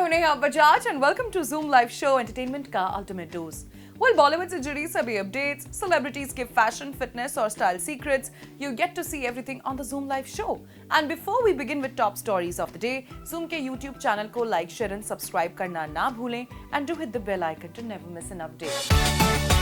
हूं Neha Bajaj and welcome to Zoom live show entertainment का ultimate dose. Bollywood से जुड़ी सभी अपडेट्स, सेलिब्रिटीज के फैशन, फिटनेस और style secrets, you get to see everything on the Zoom live show. And before we begin with top stories of the day, Zoom के YouTube channel को like, share and subscribe करना ना भूलें and do hit the bell icon to never miss an update.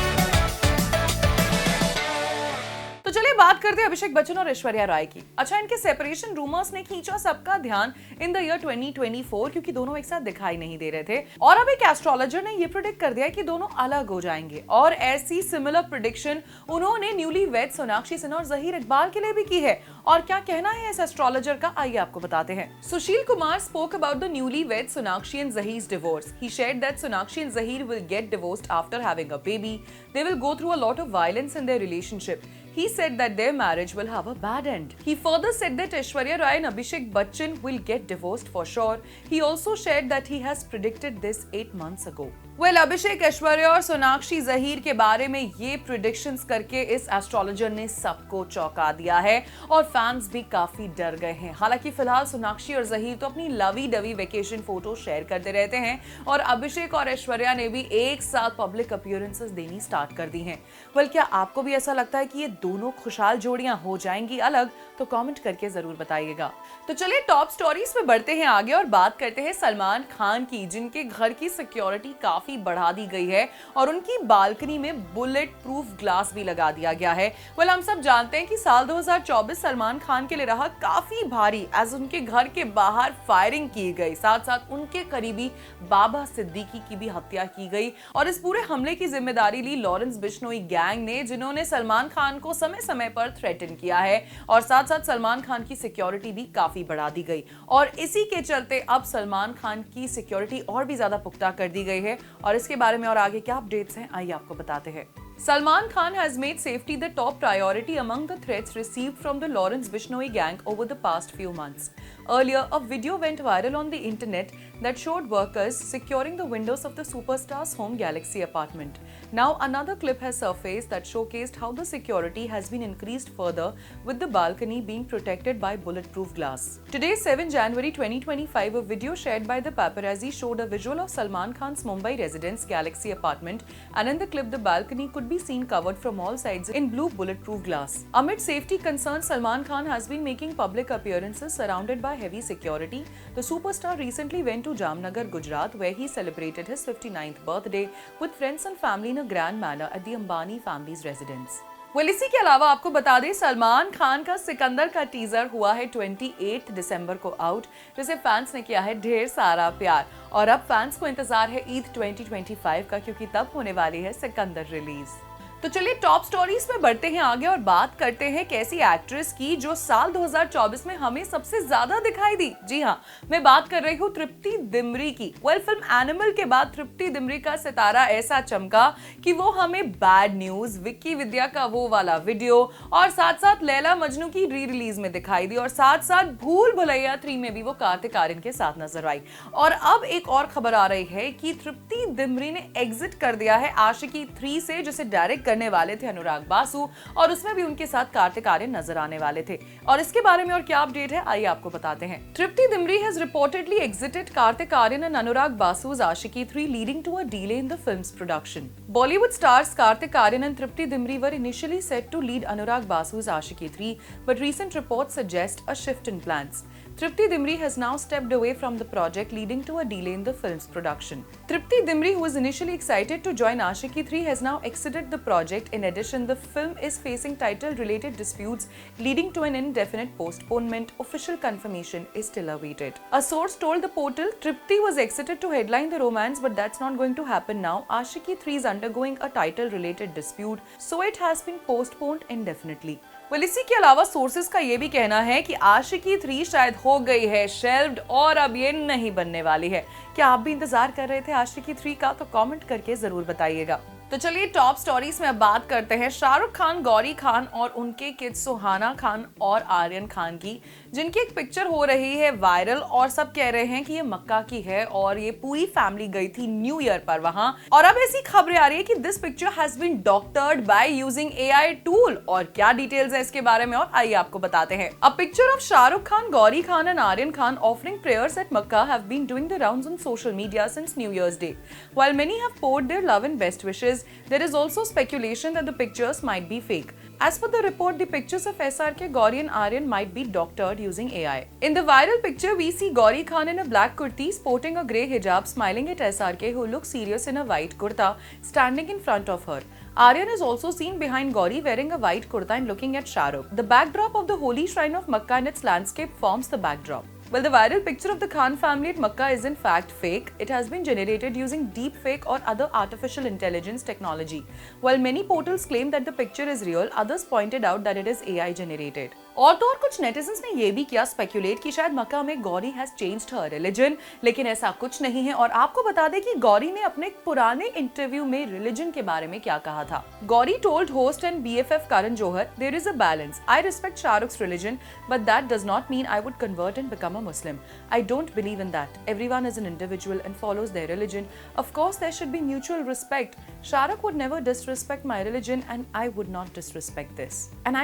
तो चलिए बात करते हैं अभिषेक बच्चन और ऐश्वर्या राय की। अच्छा, इनके सेपरेशन रूमर्स ने खींचा सबका ध्यान इन द ईयर 2024 क्योंकि दोनों एक साथ दिखाई नहीं दे रहे थे और अब एक एस्ट्रोलॉजर ने ये प्रेडिक्ट कर दिया कि दोनों अलग हो जाएंगे और ऐसी सिमिलर प्रेडिक्शन उन्होंने न्यूली वेड सोनाक्षी सिन्हा और जहीर इकबाल के लिए भी की है। और क्या कहना है इस एस्ट्रोलॉजर का, आइए आपको बताते हैं। Sushil Kumar spoke about the newly wed Sonakshi and Zahir's divorce. He shared that Sonakshi and Zahir will get divorced after having a baby. They will go through a lot of violence in their relationship. He said that their marriage will have a bad end. He further said that Aishwarya Rai and Abhishek Bachchan will get divorced for sure. He also shared that he has predicted this 8 months ago. Well, अभिषेक, ऐश्वर्या और सोनाक्षी जहीर के बारे में ये predictions करके इस astrologer ने सबको चौंका दिया है और फैंस भी काफी डर गए हैं। हालांकि फिलहाल सोनाक्षी और जहीर तो अपनी lovey dovey vacation photo share करते रहते हैं और अभिषेक और ऐश्वर्या ने भी एक साथ पब्लिक अपीयरेंसेस देनी स्टार्ट कर दी हैं। वेल, क्या आपको भी ऐसा लगता है कि ये दोनों खुशहाल जोड़ियां हो जाएंगी अलग? तो कमेंट करके जरूर बताइएगा। तो चलिए टॉप स्टोरीज में बढ़ते हैं आगे और बात करते हैं सलमान खान की, जिनके घर की सिक्योरिटी काफी बढ़ा दी गई है और उनकी बालकनी में बुलेट प्रूफ ग्लास भी लगा दिया गया है। वेल, हम सब जानते हैं कि साल 2024 सलमान खान के लिए रहा काफी भारी, एज उनके घर के बाहर फायरिंग की गई, साथ साथ उनके करीबी बाबा सिद्दीकी की भी हत्या की गई और इस पूरे हमले की जिम्मेदारी ली लॉरेंस बिश्नोई गैंग ने, जिन्होंने सलमान खान को समय समय पर थ्रेटन किया है और साथ साथ सलमान खान की सिक्योरिटी भी काफी बढ़ा दी गई और इसी के चलते अब सलमान खान की सिक्योरिटी और भी ज्यादा पुख्ता कर दी गई है। और इसके बारे में और आगे क्या अपडेट्स हैं, आइए आपको बताते हैं। Salman Khan has made safety the top priority among the threats received from the Lawrence Bishnoi gang over the past few months. Earlier, a video went viral on the internet that showed workers securing the windows of the superstar's home Galaxy apartment. Now, another clip has surfaced that showcased how the security has been increased further, with the balcony being protected by bulletproof glass. Today, 7 January 2025, a video shared by the paparazzi showed a visual of Salman Khan's Mumbai residence Galaxy apartment, and in the clip, the balcony could be seen covered from all sides in blue bulletproof glass. Amid safety concerns, Salman Khan has been making public appearances surrounded by heavy security. The superstar recently went to Jamnagar, Gujarat, where he celebrated his 59th birthday with friends and family in a grand manner at the Ambani family's residence. Well, इसी के अलावा आपको बता दें, सलमान खान का सिकंदर का teaser हुआ है 28 दिसंबर को आउट, जिसे फैंस ने किया है ढेर सारा प्यार और अब फैंस को इंतजार है ईद 2025 का, क्योंकि तब होने वाली है सिकंदर रिलीज। तो चलिए टॉप स्टोरीज में बढ़ते हैं आगे और बात करते हैं कैसी एक्ट्रेस की जो साल 2024 में हमें सबसे ज्यादा दिखाई दी। जी हाँ, मैं बात कर रही हूँ तृप्ति दिमरी की। वेल, फिल्म एनिमल के बाद तृप्ति दिमरी का सितारा ऐसा चमका कि वो हमें बैड न्यूज, विक्की विद्या का वो वाला वीडियो और साथ साथ लैला मजनू की री रिलीज में दिखाई दी और साथ साथ भूल भुलैया 3 में भी वो कार्तिक आर्यन के साथ नजर आई। और अब एक और खबर आ रही है कि तृप्ति दिमरी ने एग्जिट कर दिया है आशिकी 3 से, जिसे डायरेक्ट करने वाले थे अनुराग बासु और उसमें भी उनके साथ कार्तिक आर्यन नजर आने वाले थे। और इसके बारे में और क्या अपडेट है, आइए आपको बताते हैं। तृप्ति Dimri has reportedly exited Kartik Aryan and Anurag Basu's Aashiqui 3, leading to a delay in the film's production. Bollywood stars Kartik Aryan and Tripti Dimri were initially set to lead Anurag Basu's Aashiqui 3, but recent reports suggest a shift in plans. Tripti Dimri has now stepped away from the project, leading to a delay in the film's production. Tripti Dimri, who was initially excited to join Aashiqui 3, has now exited the project. In addition, the film is facing title-related disputes, leading to an indefinite postponement. Official confirmation is still awaited. A source told the portal Tripti was exited to headline the romance, but that's not going to happen now. Aashiqui 3 is undergoing a title-related dispute, so it has been postponed indefinitely. Well, इसी के अलावा sources का ये भी कहना है कि आशिकी 3 शायद हो गई है शेल्व्ड और अब ये नहीं बनने वाली है। क्या आप भी इंतजार कर रहे थे आशिकी 3 का? तो कमेंट करके जरूर बताइएगा। तो चलिए टॉप स्टोरीज में अब बात करते हैं शाहरुख खान, गौरी खान और उनके किड्स सुहाना खान और आर्यन खान की, जिनकी एक पिक्चर हो रही है वायरल और सब कह रहे हैं कि ये मक्का की है और ये पूरी फैमिली गई थी न्यू ईयर पर वहां। और अब ऐसी खबरें आ रही है कि this picture has been doctored by using AI tool. और क्या डिटेल्स है इसके बारे में और आइए आपको बताते हैं। A picture of Shahrukh Khan, Gauri Khan and Aryan Khan offering prayers at Makkah have been doing the rounds on social media since New Year's Day. While many have poured their love and best wishes, there is also speculation that the pictures might be fake. As per the report, the pictures of SRK, Gauri and Aryan might be doctored using AI. In the viral picture, we see Gauri Khan in a black kurti sporting a grey hijab smiling at SRK, who looks serious in a white kurta standing in front of her. Aryan is also seen behind Gauri wearing a white kurta and looking at Shahrukh. The backdrop of the holy shrine of Makkah and its landscape forms the backdrop. Well, the viral picture of the Khan family at Makkah is in fact fake. It has been generated using deepfake or other artificial intelligence technology. While many portals claim that the picture is real, others pointed out that it is AI generated. और तो और कुछ netizens ने ये भी किया speculate कि शायद मक्का में Gauri has changed her religion, लेकिन ऐसा कुछ नहीं है। और आपको बता दें कि गौरी ने अपने पुराने इंटरव्यू में रिलीजन के बारे में क्या कहा था। Gauri told host and BFF Karan Johar, "There is a balance. I respect Shahrukh's religion, but that does not mean I would convert and become a Muslim. I don't believe in that. Everyone is an individual and follows their religion. Of course, there should be mutual respect. Shahrukh would never disrespect my religion, and I would not disrespect this. And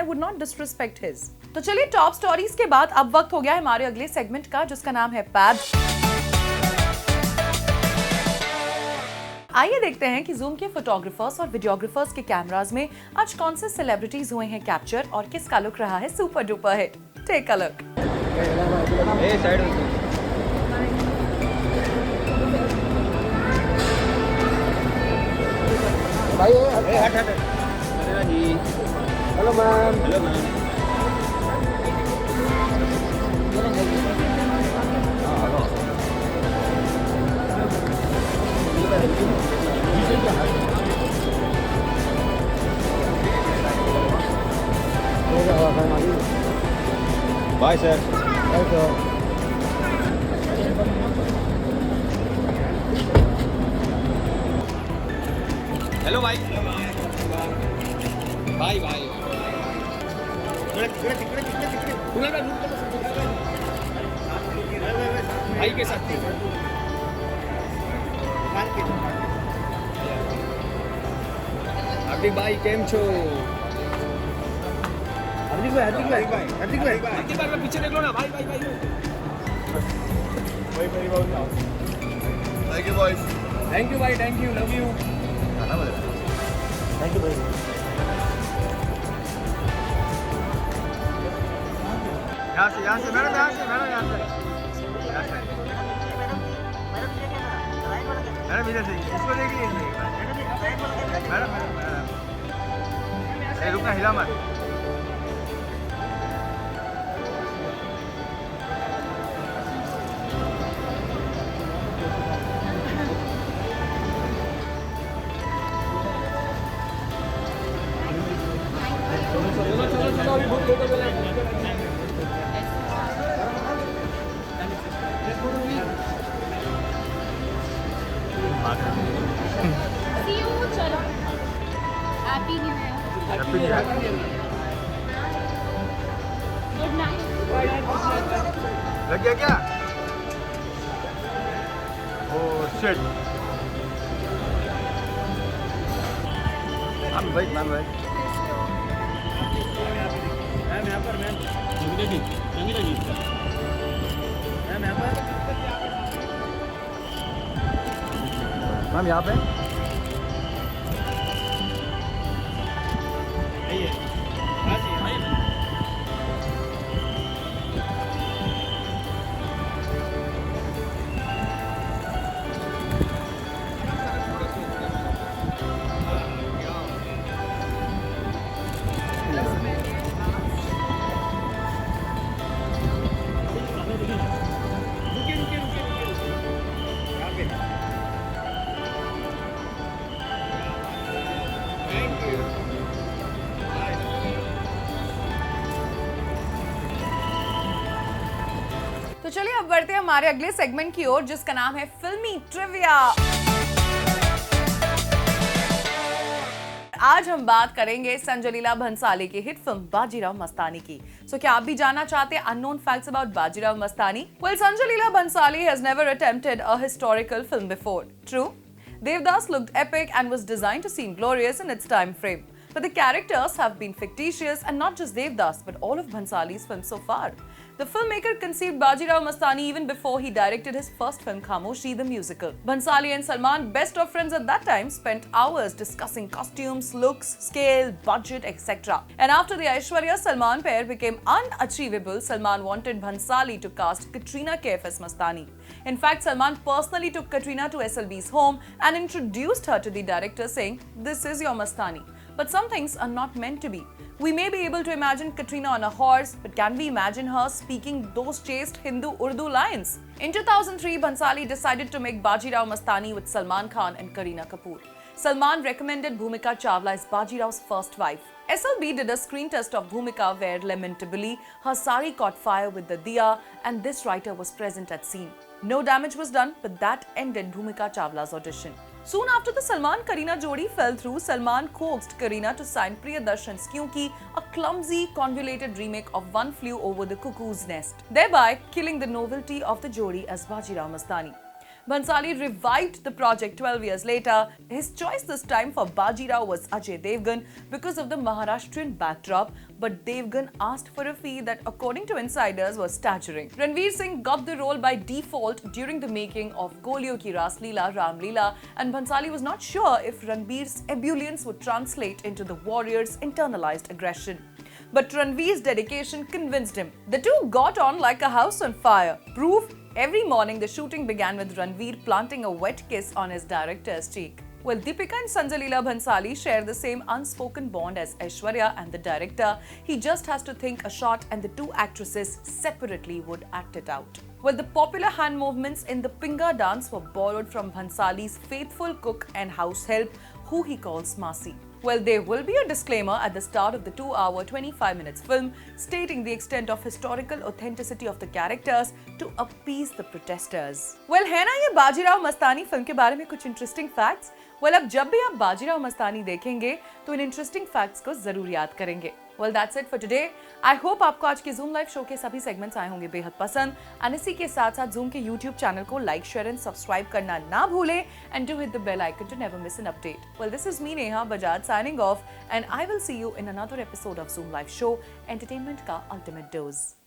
I would not disrespect his." तो चलिए top stories के बाद अब वक्त हो गया है हमारे अगले सेगमेंट का, जिसका नाम है पैब। आइए देखते हैं कि जूम के फोटोग्राफर्स और वीडियोग्राफर्स के कैमरास में आज कौन से सेलिब्रिटीज हुए हैं कैप्चर और किसका लुक रहा है super duper hit. Take a look. Hello ma'am. Hello ma'am. Bye sir. Bye sir. Hello भाई। Bye bye. भाई के साथ हार्दिक भाई केम छो? हार्दिक भाई पीछे देख लो ना भाई। Thank you boys. Thank you भाई, thank you, love you. Thank you भाई। यहाँ से मैडम, यहाँ से मैडम इधर से इसको देखिए। मैडम अरे रुकना, हिला मत। चलो अभी बहुत लोग Happy New Year. Good night. लग गया क्या? Oh shit. मैम भाई। मैम यहाँ पर मैम। मैम यहाँ पे। तो चलिए अब बढ़ते हैं हमारे अगले सेगमेंट की ओर, जिसका नाम है फिल्मी ट्रिविया। आज हम बात करेंगे संजय लीला भंसाली की हिट फिल्म बाजीराव मस्तानी की। क्या आप भी जानना चाहते हैं unknown facts about Bajirao Mastani? Well, Sanjay Leela Bhansali has never attempted a historical film before. True, Devdas looked epic and was designed to seem glorious in its time frame. But the characters have been fictitious, and not just Devdas, but all of Bhansali's films so far. The filmmaker conceived Bajirao Mastani even before he directed his first film Khamoshi the musical. Bhansali and Salman, best of friends at that time, spent hours discussing costumes, looks, scale, budget, etc. And after the Aishwarya-Salman pair became unachievable, Salman wanted Bhansali to cast Katrina Kaif as Mastani. In fact, Salman personally took Katrina to SLB's home and introduced her to the director, saying, "This is your Mastani." But some things are not meant to be. We may be able to imagine Katrina on a horse, but can we imagine her speaking those chaste Hindu Urdu lines? In 2003, Bhansali decided to make Bajirao Mastani with Salman Khan and Kareena Kapoor. Salman recommended Bhumika Chawla as Bajirao's first wife. SLB did a screen test of Bhumika where, lamentably, her sari caught fire with the diya and this writer was present at scene. No damage was done, but that ended Bhumika Chawla's audition. Soon after the Salman-Kareena jodi fell through, Salman coaxed Kareena to sign Priyadarshan's Kyunki, a clumsy, convoluted remake of One Flew Over the Cuckoo's Nest, thereby killing the novelty of the jodi as Bajirao Mastani. Bhansali revived the project 12 years later. His choice this time for Bajirao was Ajay Devgan because of the Maharashtrian backdrop, but Devgan asked for a fee that, according to insiders, was staggering. Ranveer Singh got the role by default during the making of Goliyon Ki Ras Leela, Ram Leela, and Bhansali was not sure if Ranveer's ebullience would translate into the warrior's internalized aggression. But Ranveer's dedication convinced him. The two got on like a house on fire. Proof: every morning the shooting began with Ranveer planting a wet kiss on his director's cheek. Well, Deepika and Sanjay Leela Bhansali share the same unspoken bond as Aishwarya and the director. He just has to think a shot and the two actresses separately would act it out. Well, the popular hand movements in the Pinga dance were borrowed from Bhansali's faithful cook and house help, who he calls Masi. Well, there will be a disclaimer at the start of the 2-hour 25 minutes film stating the extent of historical authenticity of the characters to appease the protesters. Well, है ना ये Bajirao Mastani film के बारे में कुछ interesting facts? Well, अब जब भी आप बाजीराव मस्तानी देखेंगे तो इन इंटरेस्टिंग फैक्ट्स को जरूर याद करेंगे. Well, that's it for today. I hope आपको आज के Zoom Live शो के सभी सेगमेंट्स आए होंगे बेहद पसंद. और इसी के साथ साथ Zoom के YouTube चैनल को लाइक, शेयर एंड सब्सक्राइब करना ना भूलें. And do hit the bell icon to never miss an update. Well, this is me Neha Bajaj signing off, and I will see you in another episode of Zoom Live show, Entertainment का Ultimate Dose.